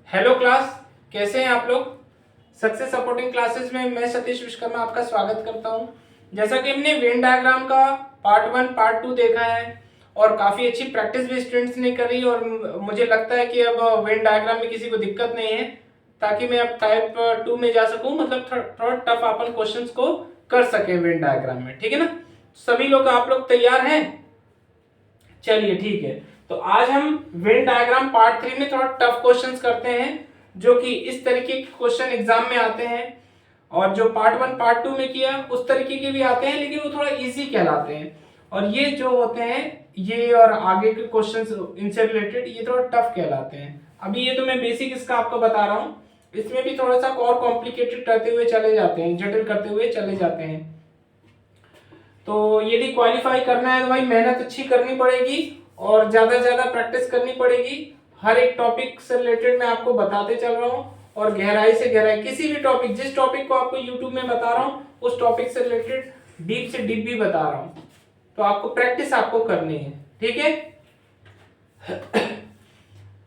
Hello class, कैसे हैं आप लोग। सक्सेस सपोर्टिंग क्लासेस में मैं सतीश विश्वकर्मा आपका स्वागत करता हूं। जैसा कि हमने वेन डायग्राम का पार्ट 1 पार्ट 2 देखा है और काफ़ी अच्छी प्रैक्टिस भी स्टूडेंट्स ने करी और मुझे लगता है कि अब वेन डायग्राम में किसी को दिक्कत नहीं है, ताकि मैं अब टाइप 2 में जा सकूं, मतलब थोड़ा टफ अपन क्वेश्चंस को कर सके वेन डायग्राम में। ठीक है ना, सभी लोग आप लोग तैयार हैं? चलिए ठीक है, तो आज हम वेन डायग्राम पार्ट 3 में थोड़ा टफ क्वेश्चंस करते हैं, जो कि इस तरीके के क्वेश्चन एग्जाम में आते हैं। और जो पार्ट 1 पार्ट 2 में किया उस तरीके के भी आते हैं, लेकिन वो थोड़ा इजी कहलाते हैं। और ये जो होते हैं, ये और आगे के क्वेश्चंस इनसे रिलेटेड, ये थोड़ा टफ कहलाते हैं। अभी ये तो मैं बेसिक इसका आपको बता रहा हूँ, इसमें भी थोड़ा सा और कॉम्प्लिकेटेड करते हुए चले जाते हैं, जटिल करते हुए चले जाते हैं। तो यदि क्वालिफाई करना है तो भाई मेहनत अच्छी करनी पड़ेगी और ज्यादा से ज्यादा प्रैक्टिस करनी पड़ेगी। हर एक टॉपिक से रिलेटेड मैं आपको बताते चल रहा हूँ, और गहराई से गहराई किसी भी टॉपिक, जिस टॉपिक को आपको यूट्यूब में बता रहा हूँ उस टॉपिक से रिलेटेड डीप से डीप भी बता रहा हूँ। तो आपको प्रैक्टिस आपको करनी है, ठीक है।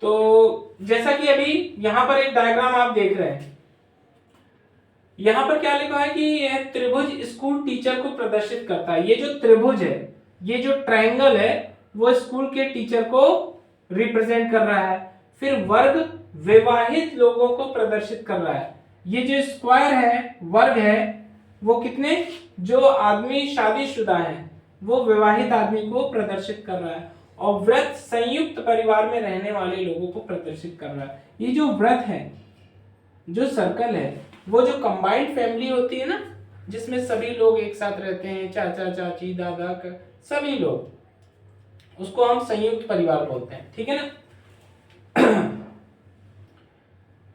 तो जैसा कि अभी यहाँ पर एक डायग्राम आप देख रहे हैं, यहां पर क्या लिखा है कि यह त्रिभुज स्कूल टीचर को प्रदर्शित करता है। ये जो त्रिभुज है, ये जो ट्रायंगल है, वो स्कूल के टीचर को रिप्रेजेंट कर रहा है। फिर वर्ग विवाहित लोगों को प्रदर्शित कर रहा है। ये जो स्क्वायर है, वर्ग है, वो कितने, जो आदमी शादीशुदा हैं, वो विवाहित आदमी को प्रदर्शित कर रहा है। और व्रत संयुक्त परिवार में रहने वाले लोगों को प्रदर्शित कर रहा है। ये जो व्रत है, जो सर्कल है, वो जो कंबाइंड फैमिली होती है ना, जिसमें सभी लोग एक साथ रहते हैं, चाचा चाची दादा का सभी लोग, उसको हम संयुक्त परिवार बोलते हैं। ठीक है ना।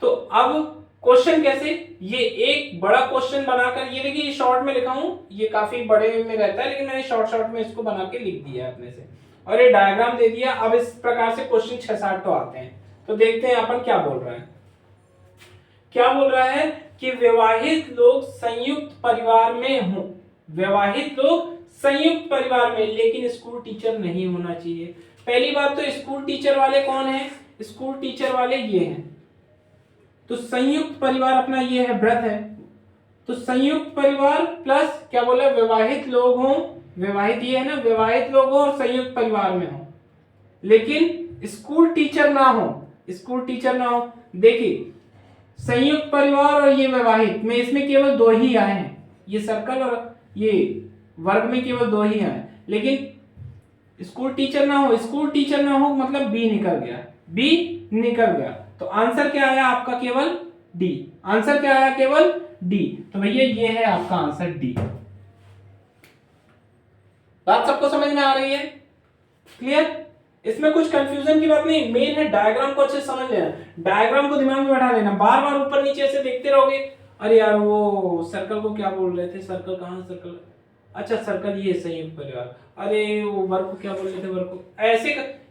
तो अब क्वेश्चन कैसे, ये एक बड़ा क्वेश्चन बनाकर, ये देखिए शॉर्ट में लिखा हूं, ये काफी बड़े में रहता है, लेकिन मैंने शॉर्ट शॉर्ट में इसको बना के लिख दिया अपने से, और ये डायग्राम दे दिया। अब इस प्रकार से क्वेश्चन 6-7 तो आते हैं। तो देखते हैं अपन क्या बोल रहा है। क्या बोल रहा है कि विवाहित लोग संयुक्त परिवार में हों, विवाहित लोग संयुक्त परिवार में, लेकिन स्कूल टीचर नहीं होना चाहिए। पहली बात तो स्कूल टीचर वाले कौन है, स्कूल टीचर वाले ये हैं। तो संयुक्त परिवार अपना ये है, व्रत है, तो संयुक्त परिवार प्लस क्या बोला, विवाहित लोग हों, विवाहित ये है ना, विवाहित लोग हों और संयुक्त परिवार में हों, लेकिन स्कूल टीचर ना हो, स्कूल टीचर ना हो। देखिए संयुक्त परिवार और ये विवाहित में, इसमें केवल 2 ही आए हैं, ये सर्कल और ये वर्ग में केवल 2 ही आए, लेकिन स्कूल टीचर ना हो, स्कूल टीचर ना हो मतलब बी निकल गया, बी निकल गया। तो आंसर क्या आया आपका, केवल डी। आंसर क्या आया, केवल डी। तो भैया ये है आपका आंसर डी। बात सबको समझ में आ रही है, क्लियर। इसमें कुछ कंफ्यूजन की बात नहीं, मेन है डायग्राम को अच्छे से समझ लेना, डायग्राम को दिमाग में बैठा लेना। बार बार ऊपर नीचे ऐसे देखते रहोगे, अरे यार वो सर्कल को क्या बोल रहे थे, सर्कल कहाँ, सर्कल, अच्छा सर्कल ये संयुक्त परिवार, अरे वो वर्ग को क्या बोल रहे थे, वर्ग को, ऐसे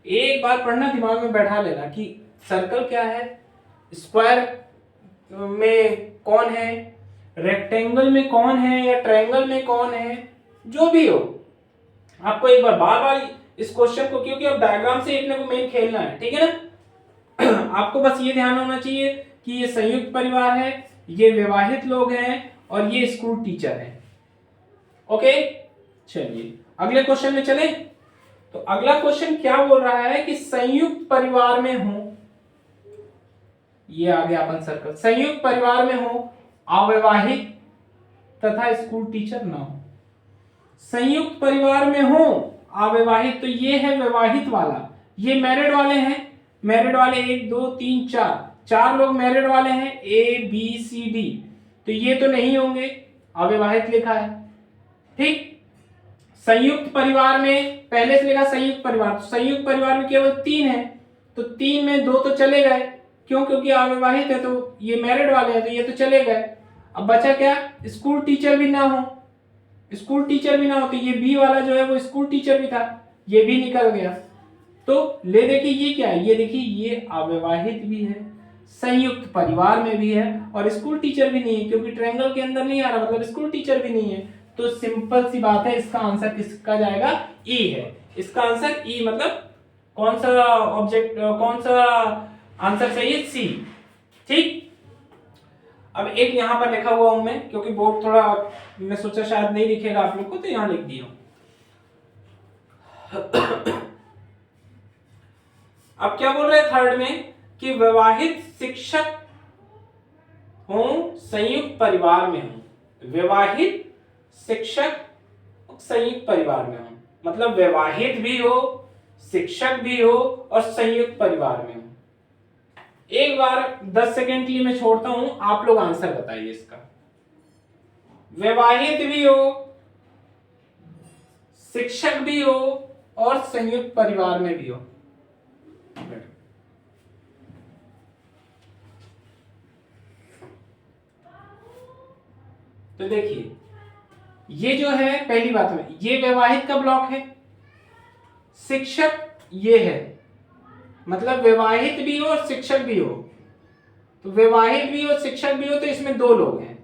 एक बार पढ़ना, दिमाग में बैठा लेना कि सर्कल क्या है, स्क्वायर में कौन है, रेक्टेंगल में कौन है, या ट्रायंगल में कौन है, जो भी हो, आपको एक बार बार बार इस क्वेश्चन को, क्योंकि अब डायग्राम से अपने को मेन खेलना है, ठीक है ना। आपको बस ये ध्यान होना चाहिए कि ये संयुक्त परिवार है, ये विवाहित लोग हैं, और ये स्कूल टीचर है। ओके, चलिए अगले क्वेश्चन में चले। तो अगला क्वेश्चन क्या बोल रहा है कि संयुक्त परिवार में हो, ये आ गया अपन सर्कल, संयुक्त परिवार में हो, अविवाहित तथा स्कूल टीचर ना हो। संयुक्त परिवार में हो अविवाहित, तो ये है विवाहित वाला, ये मैरिड वाले हैं, मैरिड वाले 1 2 3 4 लोग मैरिड वाले हैं, ए बी सी डी, तो ये तो नहीं होंगे, अविवाहित लिखा है, ठीक। संयुक्त परिवार में पहले से लिखा संयुक्त परिवार, तो संयुक्त परिवार में केवल 3 है, तो 3 में 2 तो चले गए, क्यों, क्योंकि अविवाहित है, तो ये मैरिड वाले हैं, तो ये तो चले गए। अब बचा क्या, स्कूल टीचर भी ना हो, स्कूल टीचर भी ना हो, तो ये बी वाला जो है वो स्कूल टीचर भी था, ये भी निकल गया। तो ले देखिए ये क्या है, ये देखिए ये अविवाहित भी है, संयुक्त परिवार में भी है, और स्कूल टीचर भी नहीं है, क्योंकि ट्रायंगल के अंदर नहीं आ रहा, मतलब स्कूल टीचर भी नहीं है। तो सिंपल सी बात है, इसका आंसर किसका जाएगा, ई है। इसका आंसर ई, मतलब कौन सा ऑब्जेक्ट, कौन सा आंसर चाहिए, सी। ठीक। अब एक यहां पर लिखा हुआ हूं मैं, क्योंकि बोर्ड थोड़ा मैं सोचा शायद नहीं दिखेगा आप लोग को, तो यहां लिख दिया हूं। अब क्या बोल रहे हैं थर्ड में कि विवाहित शिक्षक हो संयुक्त परिवार में हो। विवाहित शिक्षक संयुक्त परिवार में हो, मतलब विवाहित भी हो, शिक्षक भी हो और संयुक्त परिवार में हो। एक बार 10 सेकंड के लिए मैं छोड़ता हूं, आप लोग आंसर बताइए इसका। विवाहित भी हो, शिक्षक भी हो और संयुक्त परिवार में भी हो। तो देखिए, ये जो है पहली बात में, ये विवाहित का ब्लॉक है, शिक्षक ये है, मतलब विवाहित भी हो और शिक्षक भी हो। तो विवाहित भी हो शिक्षक भी हो, तो इसमें दो लोग हैं,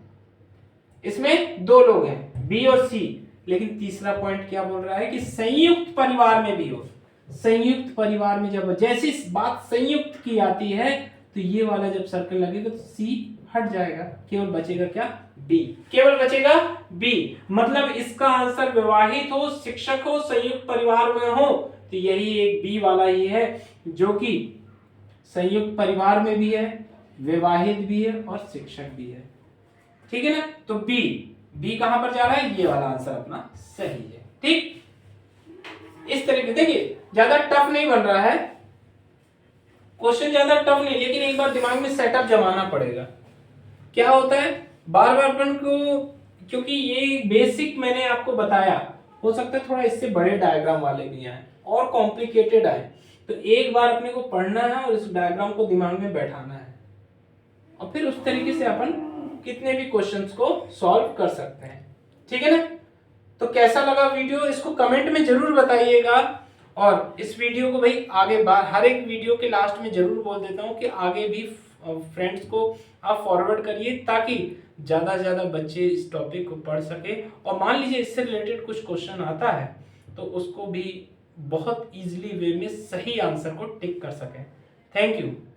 इसमें दो लोग हैं, बी और सी। लेकिन तीसरा पॉइंट क्या बोल रहा है कि संयुक्त परिवार में भी हो। संयुक्त परिवार में जब जैसी बात संयुक्त की आती है, तो ये वाला जब सर्कल लगेगा तो सी हट जाएगा, केवल बचेगा क्या, बी, केवल बचेगा बी। मतलब इसका आंसर विवाहित हो, शिक्षक हो, संयुक्त परिवार में हो, तो यही एक बी वाला ही है, जो कि संयुक्त परिवार में भी है, विवाहित भी है और शिक्षक भी है। ठीक है ना, तो बी, बी कहां पर जा रहा है, ये वाला आंसर अपना सही है। ठीक, इस तरीके देखिए, ज्यादा टफ नहीं बन रहा है क्वेश्चन, ज्यादा टफ नहीं, लेकिन एक बार दिमाग में सेटअप जमाना पड़ेगा। क्या होता है, बार बार अपन को, क्योंकि ये बेसिक मैंने आपको बताया, हो सकता है थोड़ा इससे बड़े डायग्राम वाले भी आए और कॉम्प्लिकेटेड आए, तो एक बार अपने को पढ़ना है और इस डायग्राम को दिमाग में बैठाना है, और फिर उस तरीके से अपन कितने भी क्वेश्चंस को सॉल्व कर सकते हैं। ठीक है ना, तो कैसा लगा वीडियो, इसको कमेंट में जरूर बताइएगा। और इस वीडियो को भाई आगे हर एक वीडियो के लास्ट में जरूर बोल देता हूँ कि आगे भी फ्रेंड्स को आप फॉरवर्ड करिए, ताकि ज्यादा से ज्यादा बच्चे इस टॉपिक को पढ़ सके। और मान लीजिए इससे रिलेटेड कुछ क्वेश्चन आता है, तो उसको भी बहुत इजीली वे में सही आंसर को टिक कर सके। Thank you.